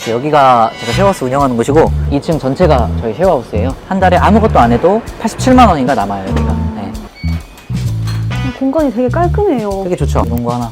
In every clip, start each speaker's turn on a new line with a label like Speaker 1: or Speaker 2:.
Speaker 1: 여기가 제가 쉐어하우스 운영하는 곳이고 2층 전체가 저희 쉐어하우스예요. 한 달에 아무것도 안 해도 87만 원인가 남아요, 여기가. 네.
Speaker 2: 공간이 되게 깔끔해요.
Speaker 1: 되게 좋죠. 이런 거 하나.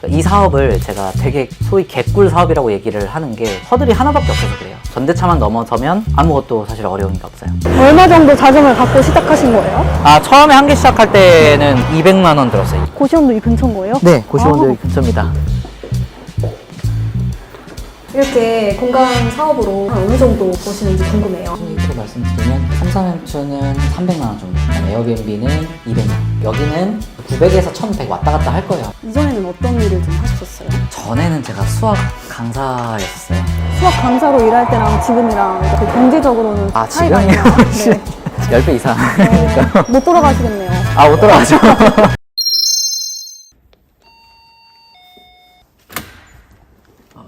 Speaker 1: 이 사업을 제가 되게 소위 개꿀 사업이라고 얘기를 하는 게 허들이 하나밖에 없어서 그래요. 전대차만 넘어서면 아무것도 사실 어려운 게 없어요.
Speaker 2: 얼마 정도 자금을 갖고 시작하신 거예요?
Speaker 1: 아, 처음에 한 개 시작할 때는 200만 원 들었어요.
Speaker 2: 고시원도 이 근처인 거예요?
Speaker 1: 네, 고시원도 여기 근처입니다.
Speaker 2: 이렇게 공간 사업으로 어느 정도 버시는지 궁금해요.
Speaker 1: 수익으로 말씀드리면 3,300는 300만 원 정도, 에어비앤비는 200만 원, 여기는 900에서 1,100 왔다 갔다 할 거예요.
Speaker 2: 이전에는 어떤 일을 좀 하셨었어요?
Speaker 1: 전에는 제가 수학 강사였었어요.
Speaker 2: 수학 강사로 일할 때랑 지금이랑 그 경제적으로는
Speaker 1: 아,
Speaker 2: 차이가
Speaker 1: 지금이요?
Speaker 2: 있나요? 네.
Speaker 1: 10배 이상.
Speaker 2: 못 돌아가시겠네요.
Speaker 1: 아, 못 돌아가죠.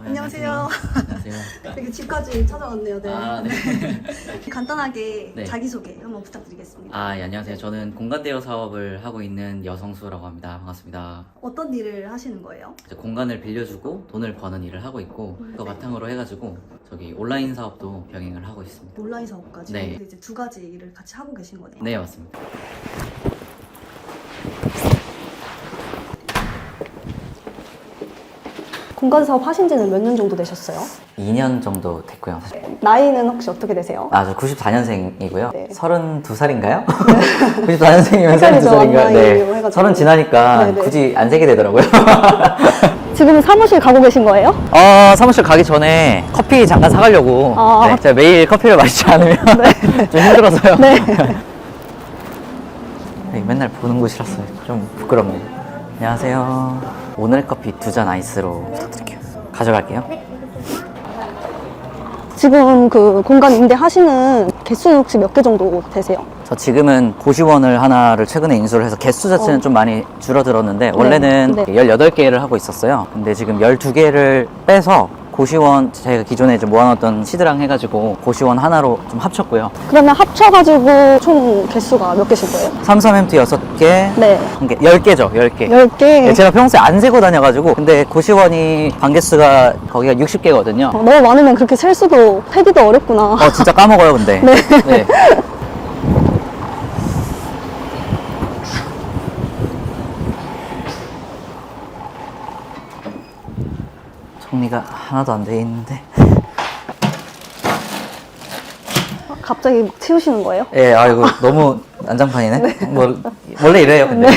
Speaker 2: 안녕하세요.
Speaker 1: 안녕하세요.
Speaker 2: 되게 집까지 찾아왔네요. 네.
Speaker 1: 아, 네.
Speaker 2: 간단하게
Speaker 1: 네.
Speaker 2: 자기소개 한번 부탁드리겠습니다.
Speaker 1: 아, 예, 안녕하세요. 저는 공간 대여 사업을 하고 있는 여성수라고 합니다. 반갑습니다.
Speaker 2: 어떤 일을 하시는 거예요?
Speaker 1: 이제 공간을 빌려주고 돈을 버는 일을 하고 있고 그거 바탕으로 해가지고 저기 온라인 사업도 병행을 하고 있습니다.
Speaker 2: 온라인 사업까지.
Speaker 1: 네.
Speaker 2: 근데 이제 두 가지 일을 같이 하고 계신 거네요.
Speaker 1: 네, 맞습니다.
Speaker 2: 공간 사업 하신 지는 몇 년 정도 되셨어요?
Speaker 1: 2년 정도 됐고요. 사실.
Speaker 2: 나이는 혹시 어떻게 되세요?
Speaker 1: 아, 저 94년생이고요.
Speaker 2: 네.
Speaker 1: 32살인가요? 94년생이면
Speaker 2: 헷갈리죠,
Speaker 1: 32살인가요?
Speaker 2: 앞나이로
Speaker 1: 네.
Speaker 2: 해가지고.
Speaker 1: 30 지나니까
Speaker 2: 네네.
Speaker 1: 굳이 안 세게 되더라고요.
Speaker 2: 지금 사무실 가고 계신 거예요?
Speaker 1: 사무실 가기 전에 커피 잠깐 사가려고.
Speaker 2: 아.
Speaker 1: 네, 제가 매일 커피를 마시지 않으면 좀 힘들어서요.
Speaker 2: 네.
Speaker 1: 네, 맨날 보는 곳이라서 좀 부끄럽네요. 안녕하세요. 오늘 커피 2잔 아이스로 부탁드릴게요. 가져갈게요.
Speaker 2: 지금 그 공간 임대하시는 개수는 혹시 몇 개 정도 되세요?
Speaker 1: 저 지금은 고시원을 하나를 최근에 인수를 해서 개수 자체는 좀 많이 줄어들었는데 원래는
Speaker 2: 네.
Speaker 1: 18개를 하고 있었어요. 근데 지금 12개를 빼서 고시원 제가 기존에 좀 모아놨던 시드랑 해가지고 고시원 하나로 좀 합쳤고요.
Speaker 2: 그러면 합쳐가지고 총 개수가 몇 개실 거예요?
Speaker 1: 33햄트 6개,
Speaker 2: 네.
Speaker 1: 10개죠, 10개.
Speaker 2: 10개.
Speaker 1: 제가 평소에 안 세고 다녀가지고 근데 고시원이 관계수가 거기가 60개거든요.
Speaker 2: 너무 많으면 그렇게 셀 수도, 세기도 어렵구나.
Speaker 1: 진짜 까먹어요, 근데.
Speaker 2: 네.
Speaker 1: 네. 정리가 하나도 안 돼 있는데.
Speaker 2: 갑자기 막 치우시는 거예요?
Speaker 1: 예, 아이고 너무 난장판이네. 원래 이래요, 근데.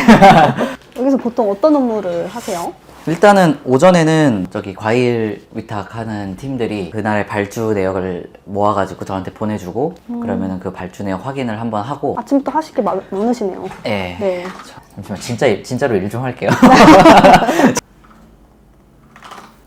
Speaker 2: 여기서 보통 어떤 업무를 하세요?
Speaker 1: 일단은 오전에는 저기 과일 위탁하는 팀들이 그날의 발주 내역을 모아가지고 저한테 보내주고 그러면은 그 발주 내역 확인을 한번 하고.
Speaker 2: 아침부터 하실 게 많으시네요.
Speaker 1: 예.
Speaker 2: 네.
Speaker 1: 잠시만, 진짜로 일 좀 할게요.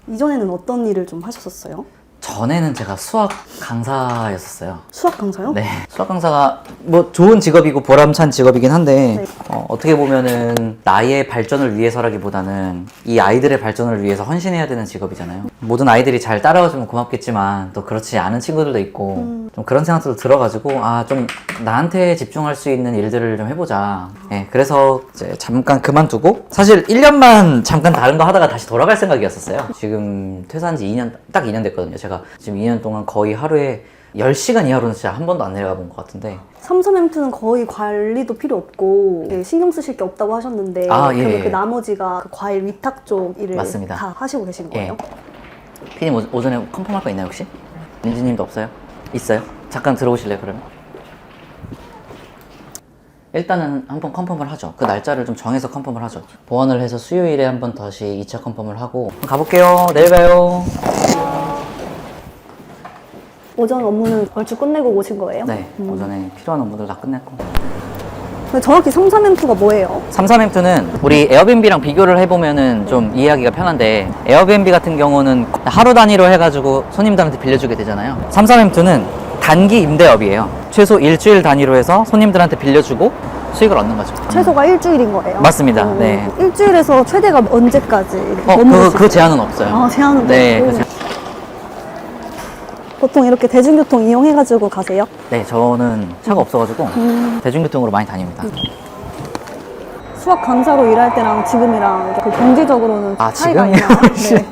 Speaker 2: 이전에는 어떤 일을 좀 하셨었어요?
Speaker 1: 전에는 제가 수학 강사였었어요.
Speaker 2: 수학 강사요?
Speaker 1: 네. 수학 강사가 뭐 좋은 직업이고 보람찬 직업이긴 한데
Speaker 2: 네.
Speaker 1: 어떻게 보면은 나의 발전을 위해서라기보다는 이 아이들의 발전을 위해서 헌신해야 되는 직업이잖아요. 모든 아이들이 잘 따라와주면 고맙겠지만 또 그렇지 않은 친구들도 있고 좀 그런 생각도 들어가지고 좀 나한테 집중할 수 있는 일들을 좀 해보자. 네, 그래서 이제 잠깐 그만두고 사실 1년만 잠깐 다른 거 하다가 다시 돌아갈 생각이었었어요. 지금 퇴사한 지 2년, 딱 2년 됐거든요. 제가 지금 2년 동안 거의 하루에 10시간 이하로는 진짜 한 번도 안 내려가 본 것 같은데.
Speaker 2: 삼성햄트는 거의 관리도 필요 없고 신경 쓰실 게 없다고 하셨는데
Speaker 1: 예.
Speaker 2: 그러면 그 나머지가 그 과일 위탁 쪽 일을
Speaker 1: 맞습니다.
Speaker 2: 다 하시고 계신 거예요?
Speaker 1: 피디님 오전에 컨펌할 거 있나요 혹시? 민지님도 없어요? 있어요? 잠깐 들어오실래요 그러면? 일단은 한번 컨펌을 하죠. 그 날짜를 좀 정해서 컨펌을 하죠. 보완을 해서 수요일에 한번 다시 2차 컨펌을 하고 가볼게요. 내일 봐요.
Speaker 2: 오전 업무는 얼추 끝내고 오신 거예요?
Speaker 1: 네, 오전에 필요한 업무들 다 끝냈고.
Speaker 2: 근데 정확히 삼삼햄트가 뭐예요?
Speaker 1: 33햄트는 우리 에어비앤비랑 비교를 해보면은 좀 이해하기가 편한데 에어비앤비 같은 경우는 하루 단위로 해가지고 손님들한테 빌려주게 되잖아요. 33햄트는 단기 임대업이에요. 최소 일주일 단위로 해서 손님들한테 빌려주고 수익을 얻는 거죠.
Speaker 2: 최소가 일주일인 거예요?
Speaker 1: 맞습니다. 네.
Speaker 2: 일주일에서 최대가 언제까지?
Speaker 1: 그 제한은 없어요.
Speaker 2: 아, 제한은
Speaker 1: 네,
Speaker 2: 없고.
Speaker 1: 그 제한.
Speaker 2: 보통 이렇게 대중교통 이용해가지고 가세요?
Speaker 1: 네, 저는 차가 없어가지고 대중교통으로 많이 다닙니다.
Speaker 2: 수학 강사로 일할 때랑 지금이랑 그 경제적으로는 차이가
Speaker 1: 지금이요?
Speaker 2: 있나요? 네.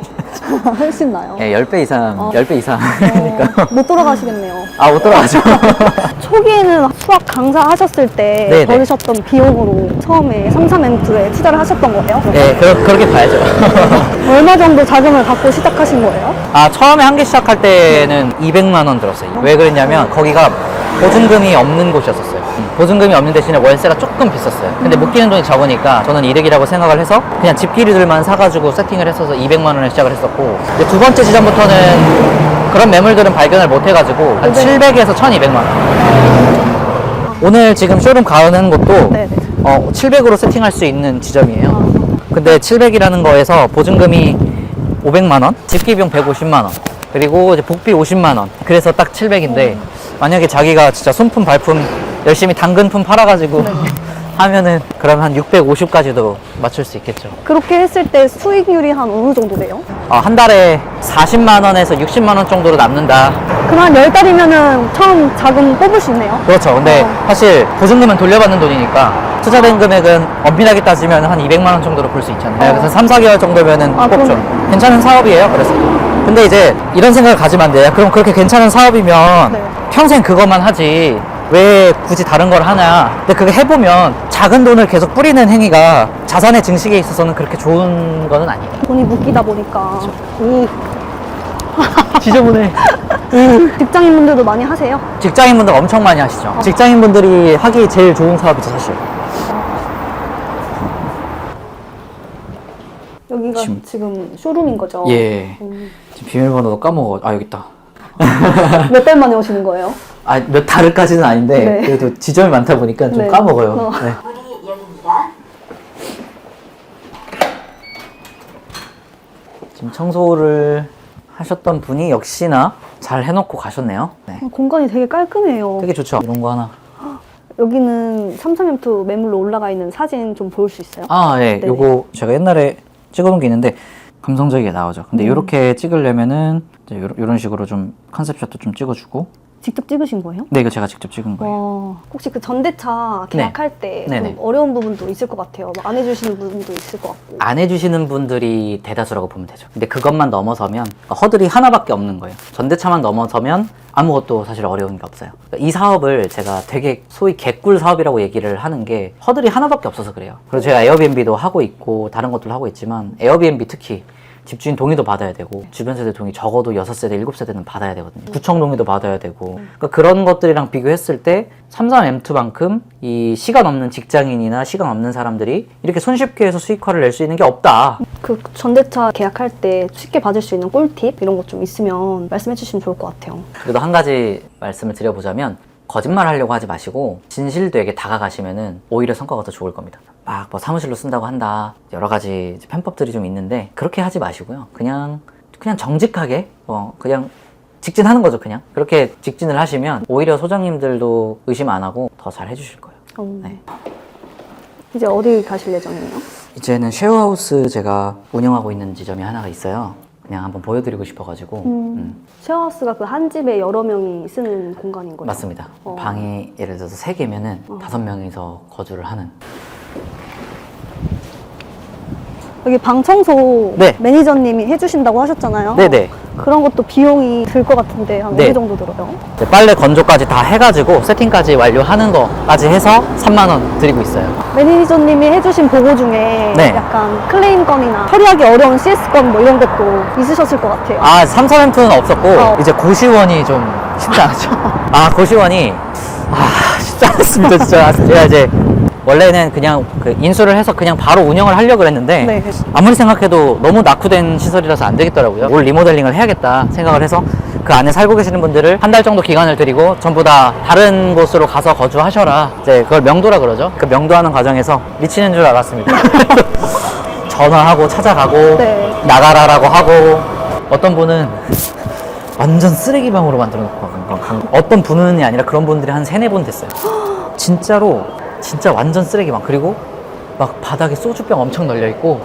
Speaker 2: 훨씬 나요.
Speaker 1: 예, 10배 이상,
Speaker 2: 어.
Speaker 1: 10배 이상.
Speaker 2: 못 돌아가시겠네요.
Speaker 1: 아, 못 돌아가죠.
Speaker 2: 초기에는 수학 강사 하셨을 때
Speaker 1: 네네.
Speaker 2: 벌으셨던 비용으로 처음에 33M2에 투자를 하셨던 거예요?
Speaker 1: 예, 그렇게 봐야죠.
Speaker 2: 얼마 정도 자금을 갖고 시작하신 거예요?
Speaker 1: 아, 처음에 한 개 시작할 때는 200만 원 들었어요. 왜 그랬냐면 거기가 보증금이 없는 곳이었어요. 보증금이 없는 대신에 월세가 조금 비쌌어요. 근데 묶이는 돈이 적으니까 저는 이득이라고 생각을 해서 그냥 집기류들만 사가지고 세팅을 했어서 200만 원에 시작을 했었고, 이제 두 번째 지점부터는 그런 매물들은 발견을 못 해가지고 한 700에서 1200만 원. 오늘 지금 쇼룸 가는 곳도
Speaker 2: 네네.
Speaker 1: 700으로 세팅할 수 있는 지점이에요. 근데 700이라는 거에서 보증금이 500만 원, 집기 비용 150만 원, 그리고 이제 복비 50만 원. 그래서 딱 700인데 만약에 자기가 진짜 손품 발품 열심히 당근품 팔아가지고 하면은 그럼 한 650까지도 맞출 수 있겠죠.
Speaker 2: 그렇게 했을 때 수익률이 한 어느 정도 돼요?
Speaker 1: 한 달에 40만 원에서 60만 원 정도로 남는다.
Speaker 2: 그럼 한 10달이면은 처음 자금 뽑을 수 있네요?
Speaker 1: 그렇죠. 근데 사실 보증금은 돌려받는 돈이니까 투자된 금액은 엄밀하게 따지면 한 200만 원 정도로 볼 수 있잖아요. 그래서 3, 4개월 정도면은
Speaker 2: 아,
Speaker 1: 뽑죠.
Speaker 2: 그러네.
Speaker 1: 괜찮은 사업이에요. 그래서. 근데 이제 이런 생각을 가지면 안 돼요. 그럼 그렇게 괜찮은 사업이면
Speaker 2: 네.
Speaker 1: 평생 그것만 하지 왜 굳이 다른 걸 하냐. 근데 그게 해보면 작은 돈을 계속 뿌리는 행위가 자산의 증식에 있어서는 그렇게 좋은 거는 아니에요.
Speaker 2: 돈이 묶이다 보니까.
Speaker 1: 지저분해.
Speaker 2: 직장인분들도 많이 하세요?
Speaker 1: 직장인분들 엄청 많이 하시죠. 직장인분들이 하기 제일 좋은 사업이죠, 사실.
Speaker 2: 여기가 지금 쇼룸인 거죠?
Speaker 1: 예. 지금 비밀번호도 까먹어. 아, 여기 있다.
Speaker 2: 몇 달 만에 오시는 거예요?
Speaker 1: 아, 몇 달까지는 아닌데,
Speaker 2: 네.
Speaker 1: 그래도 지점이 많다 보니까 좀
Speaker 2: 네.
Speaker 1: 까먹어요. 네.
Speaker 3: 문이 열립니다.
Speaker 1: 지금 청소를 하셨던 분이 역시나 잘 해놓고 가셨네요. 네.
Speaker 2: 공간이 되게 깔끔해요.
Speaker 1: 되게 좋죠. 이런 거 하나.
Speaker 2: 여기는 33M2 매물로 올라가 있는 사진 좀 볼 수 있어요?
Speaker 1: 아, 네.
Speaker 2: 네네.
Speaker 1: 요거 제가 옛날에 찍어놓은 게 있는데, 감성적이게 나오죠. 근데 이렇게 찍으려면은, 이제 요런 식으로 좀 컨셉샷도 좀 찍어주고.
Speaker 2: 직접 찍으신 거예요?
Speaker 1: 네, 이거 제가 직접 찍은 거예요.
Speaker 2: 와, 혹시 그 전대차 계약할 때 좀
Speaker 1: 네네.
Speaker 2: 어려운 부분도 있을 것 같아요. 막 안 해주시는 부분도 있을 것 같고.
Speaker 1: 안 해주시는 분들이 대다수라고 보면 되죠. 근데 그것만 넘어서면 허들이 하나밖에 없는 거예요. 전대차만 넘어서면 아무것도 사실 어려운 게 없어요. 이 사업을 제가 되게 소위 개꿀 사업이라고 얘기를 하는 게 허들이 하나밖에 없어서 그래요. 그래서 제가 에어비앤비도 하고 있고 다른 것들도 하고 있지만 에어비앤비 특히 집주인 동의도 받아야 되고 주변 세대 동의 적어도 6세대, 7세대는 받아야 되거든요. 구청 동의도 받아야 되고 그러니까 그런 것들이랑 비교했을 때 33M2만큼 이 시간 없는 직장인이나 시간 없는 사람들이 이렇게 손쉽게 해서 수익화를 낼 수 있는 게 없다.
Speaker 2: 그 전대차 계약할 때 쉽게 받을 수 있는 꿀팁 이런 것 좀 있으면 말씀해 주시면 좋을 것 같아요.
Speaker 1: 그래도 한 가지 말씀을 드려보자면 거짓말 하려고 하지 마시고 진실되게 다가가시면은 오히려 성과가 더 좋을 겁니다. 막 뭐 사무실로 쓴다고 한다 여러 가지 편법들이 좀 있는데 그렇게 하지 마시고요. 그냥 정직하게 그냥 직진하는 거죠. 그냥 그렇게 직진을 하시면 오히려 소장님들도 의심 안 하고 더 잘 해주실 거예요. 네.
Speaker 2: 이제 어디 가실 예정이에요?
Speaker 1: 이제는 쉐어하우스 제가 운영하고 있는 지점이 하나가 있어요. 그냥 한번 보여드리고 싶어가지고
Speaker 2: 쉐어하우스가 그 한 집에 여러 명이 쓰는 공간인 거죠?
Speaker 1: 맞습니다. 방이 예를 들어서 3개면은 5명이서 거주를 하는.
Speaker 2: 여기 방 청소
Speaker 1: 네.
Speaker 2: 매니저님이 해주신다고 하셨잖아요.
Speaker 1: 네네.
Speaker 2: 그런 것도 비용이 들 것 같은데 한
Speaker 1: 네.
Speaker 2: 어느 정도 들어요?
Speaker 1: 이제 빨래 건조까지 다 해가지고 세팅까지 완료하는 거까지 해서 3만 원 드리고 있어요.
Speaker 2: 매니저님이 해주신 보고 중에
Speaker 1: 네.
Speaker 2: 약간 클레임 건이나 처리하기 어려운 CS 건 뭐 이런 것도 있으셨을 것 같아요.
Speaker 1: 아, 3,4M2는 없었고 이제 고시원이 좀 쉽지 않았죠. 아, 고시원이 쉽지 않았습니다. 진짜. 제가 이제 원래는 그냥 그 인수를 해서 그냥 바로 운영을 하려고 했는데
Speaker 2: 네.
Speaker 1: 아무리 생각해도 너무 낙후된 시설이라서 안 되겠더라고요. 올 리모델링을 해야겠다 생각을 해서 그 안에 살고 계시는 분들을 한 달 정도 기간을 드리고 전부 다 다른 곳으로 가서 거주하셔라. 이제 그걸 명도라 그러죠. 그 명도하는 과정에서 미치는 줄 알았습니다. 전화하고 찾아가고
Speaker 2: 네.
Speaker 1: 나가라라고 하고 어떤 분은 완전 쓰레기방으로 만들어 놓고 간 어떤 분은이 아니라 그런 분들이 한 3-4분 됐어요. 진짜로 진짜 완전 쓰레기방. 그리고 막 바닥에 소주병 엄청 널려있고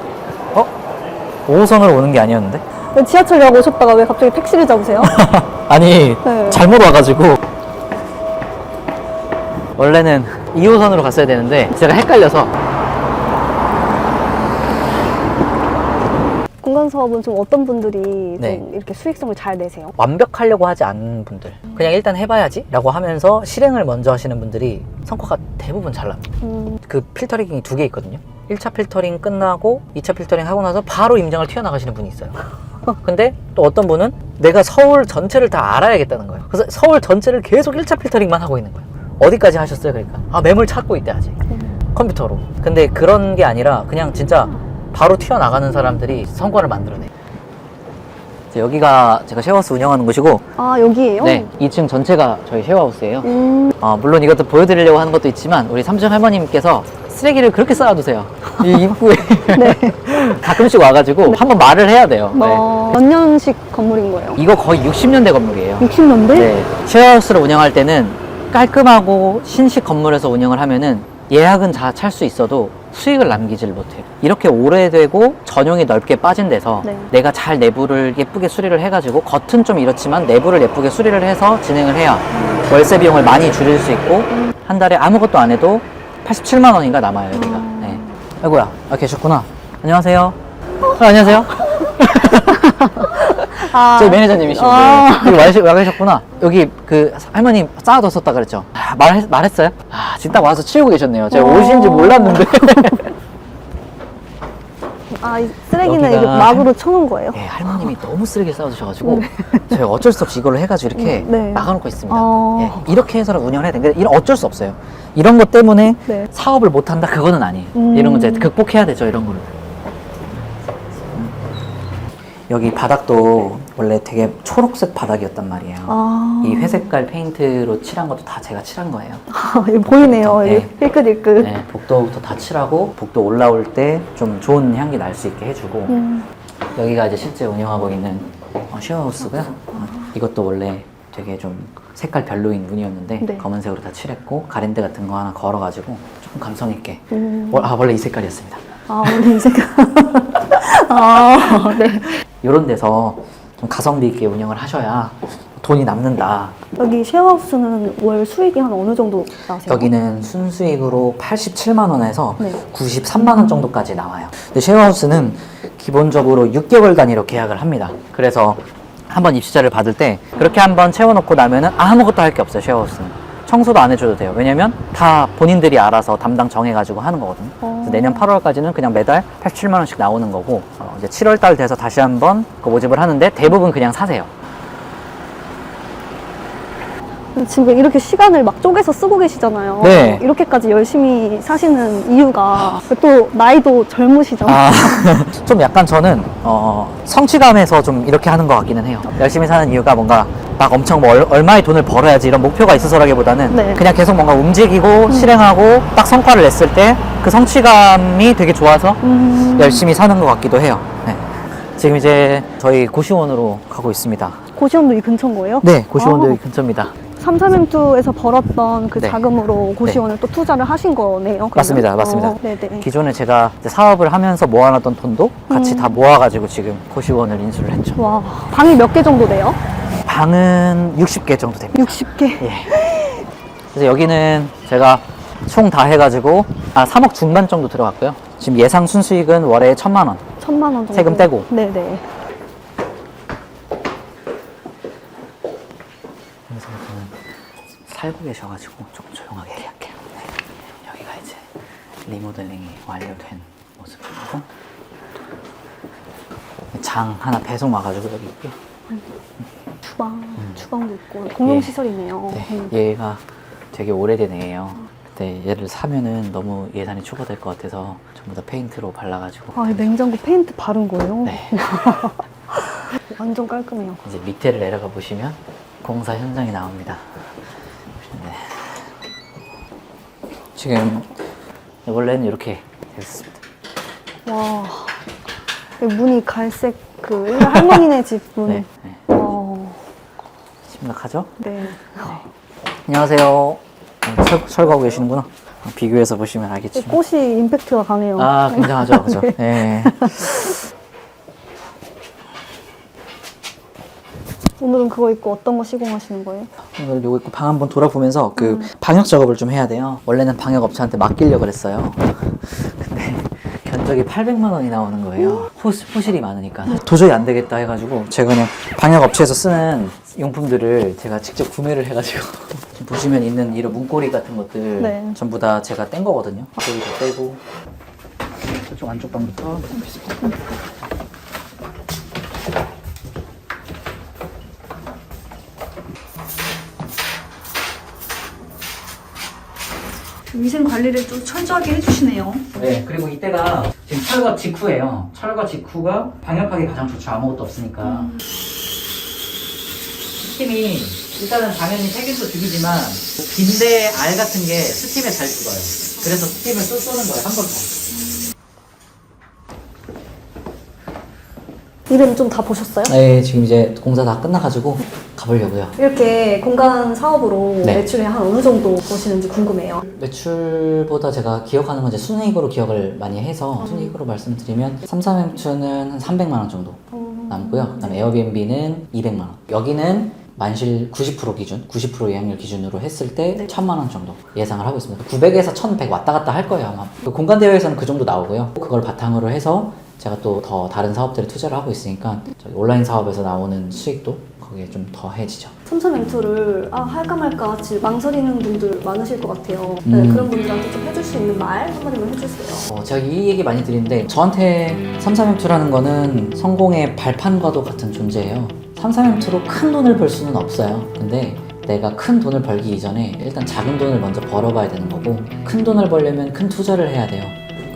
Speaker 1: 5호선으로 오는 게 아니었는데
Speaker 2: 왜 지하철역 오셨다가 왜 갑자기 택시를 잡으세요?
Speaker 1: 아니
Speaker 2: 네.
Speaker 1: 잘못 와가지고 원래는 2호선으로 갔어야 되는데 제가 헷갈려서
Speaker 2: 공간 이런 사업은 좀 어떤 분들이
Speaker 1: 네.
Speaker 2: 좀 이렇게 수익성을 잘 내세요?
Speaker 1: 완벽하려고 하지 않는 분들, 그냥 일단 해봐야지 라고 하면서 실행을 먼저 하시는 분들이 성과가 대부분 잘 납니다. 그 필터링이 2개 있거든요. 1차 필터링 끝나고 2차 필터링 하고 나서 바로 임장을 튀어나가시는 분이 있어요. 근데 또 어떤 분은 내가 서울 전체를 다 알아야겠다는 거예요. 그래서 서울 전체를 계속 1차 필터링만 하고 있는 거예요. 어디까지 하셨어요? 그러니까 매물 찾고 있대 아직 컴퓨터로. 근데 그런 게 아니라 그냥 진짜 바로 튀어나가는 사람들이 성과를 만들어내요. 여기가 제가 쉐어하우스 운영하는 곳이고,
Speaker 2: 아, 여기에요?
Speaker 1: 네, 2층 전체가 저희 쉐어하우스예요. 물론 이것도 보여드리려고 하는 것도 있지만 우리 삼촌 할머님께서 쓰레기를 그렇게 쌓아두세요. 이 입구에 가끔씩 와가지고 한번 말을 해야 돼요.
Speaker 2: 몇 년식 건물인 거예요?
Speaker 1: 이거 거의 60년대 건물이에요.
Speaker 2: 60년대?
Speaker 1: 네. 쉐어하우스를 운영할 때는 깔끔하고 신식 건물에서 운영을 하면은 예약은 다 찰 수 있어도 수익을 남기질 못해요. 이렇게 오래되고 전용이 넓게 빠진 데서
Speaker 2: 네.
Speaker 1: 내가 잘 내부를 예쁘게 수리를 해가지고 겉은 좀 이렇지만 내부를 예쁘게 수리를 해서 진행을 해야 월세 비용을 많이 줄일 수 있고 한 달에 아무것도 안 해도 87만 원인가 남아요, 여기가. 네. 아이고야, 계셨구나. 안녕하세요. 안녕하세요. 저희 매니저님이시고 여기 와 계셨구나. 여기 그 할머니 쌓아뒀었다 그랬죠. 말했어요? 지금 딱 와서 치우고 계셨네요. 제가 오신지 몰랐는데.
Speaker 2: 이 쓰레기는
Speaker 1: 여기가
Speaker 2: 이거 막으로 쳐놓은 거예요?
Speaker 1: 네, 할머님이 너무 쓰레기 쌓아두셔가지고 저희가 어쩔 수 없이 이걸로 해가지고 이렇게 막아놓고 있습니다. 예, 이렇게 해서는 운영을 해야 되는데 이런 어쩔 수 없어요. 이런 것 때문에 사업을 못한다 그거는 아니에요. 이런 건 이제 극복해야 되죠, 이런 거를. 여기 바닥도 원래 되게 초록색 바닥이었단 말이에요. 이 회색깔 페인트로 칠한 것도 다 제가 칠한 거예요.
Speaker 2: 여기 보이네요.
Speaker 1: 네.
Speaker 2: 힐끗힐끗.
Speaker 1: 네, 복도부터 다 칠하고 복도 올라올 때 좀 좋은 향기 날 수 있게 해주고 여기가 이제 실제 운영하고 있는 쉐어하우스고요. 이것도 원래 되게 좀 색깔 별로인 문이었는데 검은색으로 다 칠했고 가랜드 같은 거 하나 걸어가지고 조금 감성 있게 원래 이 색깔이었습니다.
Speaker 2: 원래 이 색깔. 네.
Speaker 1: 이런 데서 좀 가성비 있게 운영을 하셔야 돈이 남는다.
Speaker 2: 여기 쉐어하우스는 월 수익이 한 어느 정도 나세요?
Speaker 1: 여기는 순수익으로 87만 원에서 93만 원 정도까지 나와요. 근데 쉐어하우스는 기본적으로 6개월 단위로 계약을 합니다. 그래서 한번 입주자를 받을 때 그렇게 한번 채워놓고 나면은 아무것도 할 게 없어요. 쉐어하우스는 청소도 안 해줘도 돼요. 왜냐면 다 본인들이 알아서 담당 정해가지고 하는 거거든요. 그래서 내년 8월까지는 그냥 매달 87만 원씩 나오는 거고 이제 7월 달 돼서 다시 한번 그 모집을 하는데 대부분 그냥 사세요.
Speaker 2: 지금 이렇게 시간을 막 쪼개서 쓰고 계시잖아요.
Speaker 1: 네.
Speaker 2: 이렇게까지 열심히 사시는 이유가 또 나이도 젊으시잖아요.
Speaker 1: 좀 약간 저는 성취감에서 좀 이렇게 하는 것 같기는 해요. 열심히 사는 이유가 뭔가 막 엄청 뭐 얼마의 돈을 벌어야지 이런 목표가 있어서라기보다는 그냥 계속 뭔가 움직이고 실행하고 딱 성과를 냈을 때 그 성취감이 되게 좋아서 열심히 사는 것 같기도 해요. 네. 지금 이제 저희 고시원으로 가고 있습니다.
Speaker 2: 고시원도 이 근처인 거예요?
Speaker 1: 네, 고시원도 여기 근처입니다.
Speaker 2: 삼삼엠투에서 벌었던 그
Speaker 1: 네.
Speaker 2: 자금으로 고시원을 또 투자를 하신 거네요. 그러면?
Speaker 1: 맞습니다, 맞습니다.
Speaker 2: 네네.
Speaker 1: 기존에 제가 이제 사업을 하면서 모아놨던 돈도 같이 다 모아가지고 지금 고시원을 인수를 했죠.
Speaker 2: 와, 방이 몇 개 정도 돼요?
Speaker 1: 방은 60개 정도 됩니다.
Speaker 2: 60개?
Speaker 1: 예. 그래서 여기는 제가 총 다 해가지고 3억 중반 정도 들어갔고요. 지금 예상 순수익은 월에 1,000만 원.
Speaker 2: 1,000만 원 정도?
Speaker 1: 세금 떼고.
Speaker 2: 네네.
Speaker 1: 살고 계셔가지고 조금 조용하게 할게요. 네. 여기가 이제 리모델링이 완료된 모습이고 장 하나 배송 와가지고 여기 있고요.
Speaker 2: 주방도 있고 공용시설이네요.
Speaker 1: 네. 얘가 되게 오래된 애예요. 근데 얘를 사면은 너무 예산이 초과될 것 같아서 전부 다 페인트로 발라가지고.
Speaker 2: 이 냉장고 페인트 바른 거예요?
Speaker 1: 네.
Speaker 2: 완전 깔끔해요.
Speaker 1: 이제 밑에를 내려가 보시면 공사 현장이 나옵니다. 네. 지금 원래는 이렇게 됐습니다.
Speaker 2: 와, 문이 갈색 그 옛날 할머니네 집 문.
Speaker 1: 네. 네. 심각하죠?
Speaker 2: 네.
Speaker 1: 안녕하세요. 철거하고 계시는구나. 비교해서 보시면 알겠지만.
Speaker 2: 꽃이 임팩트가 강해요.
Speaker 1: 굉장하죠. 그죠? 네.
Speaker 2: 오늘은 그거 입고 어떤 거 시공하시는 거예요?
Speaker 1: 오늘 요거 입고 방 한번 돌아보면서 그 방역 작업을 좀 해야 돼요. 원래는 방역 업체한테 맡기려고 그랬어요. 근데 갑자기 800만 원이 나오는 거예요. 호실이 많으니까. 도저히 안 되겠다 해가지고 제가 그냥 방역업체에서 쓰는 용품들을 제가 직접 구매를 해가지고 지금 보시면 있는 이런 문고리 같은 것들
Speaker 2: 네.
Speaker 1: 전부 다 제가 뗀 거거든요. 여기도 떼고 저쪽 안쪽 방부터
Speaker 3: 위생 관리를 좀 철저하게 해주시네요.
Speaker 1: 네, 그리고 이때가 지금 철거 직후예요. 철거 직후가 방역하기 가장 좋죠. 아무것도 없으니까. 스팀이 일단은 당연히 세균도 죽이지만 빈대 알 같은 게 스팀에 잘 죽어요. 그래서 스팀을 쏘는 거예요. 한 번 더.
Speaker 2: 일은 좀 다 보셨어요?
Speaker 1: 네, 지금 이제 공사 다 끝나가지고 가보려고요.
Speaker 2: 이렇게 공간 사업으로
Speaker 1: 네.
Speaker 2: 매출이 한 어느 정도 보시는지 궁금해요.
Speaker 1: 매출보다 제가 기억하는 건 이제 순이익으로 기억을 많이 해서 순이익으로 말씀드리면 3,3행투는 한 300만 원 정도 남고요. 그다음에 에어비앤비는 200만 원. 여기는 만실 90% 기준, 90% 예약률 기준으로 했을 때
Speaker 2: 네.
Speaker 1: 1,000만 원 정도 예상을 하고 있습니다. 900에서 1,100 왔다 갔다 할 거예요 아마. 공간 대여에서는 그 정도 나오고요. 그걸 바탕으로 해서 제가 또 더 다른 사업들에 투자를 하고 있으니까 저기 온라인 사업에서 나오는 수익도 거기에 좀 더해지죠.
Speaker 2: 삼삼엠투를 할까 말까 지금 망설이는 분들 많으실 것 같아요. 네, 그런 분들한테 좀 해줄 수 있는 말 한마디만 해주세요.
Speaker 1: 제가 이 얘기 많이 드리는데 저한테 3,3행투라는 거는 성공의 발판과도 같은 존재예요. 3,3행투로 큰 돈을 벌 수는 없어요. 근데 내가 큰 돈을 벌기 이전에 일단 작은 돈을 먼저 벌어봐야 되는 거고 큰 돈을 벌려면 큰 투자를 해야 돼요.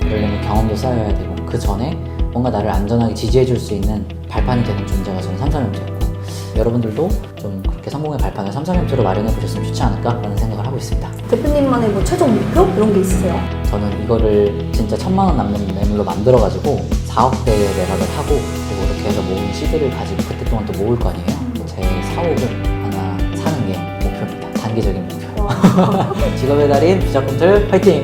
Speaker 1: 그러려면 경험도 쌓여야 되고 그 전에 뭔가 나를 안전하게 지지해 줄 수 있는 발판이 되는 존재가 저는 3,3행투였고 여러분들도 좀 그렇게 성공의 발판을 3,3행투로 마련해 보셨으면 좋지 않을까라는 생각을 하고 있습니다.
Speaker 2: 대표님만의 뭐 최종 목표? 이런 게 있으세요?
Speaker 1: 저는 이거를 진짜 1,000만 원 남는 매물로 만들어가지고 4억대에 매각을 하고 그리고 이렇게 해서 모은 시드를 가지고 그때 동안 또 모을 거 아니에요. 제 사옥을 하나 사는 게 목표입니다. 단기적인 목표. 직업의 달인 비자꿈틀 화이팅!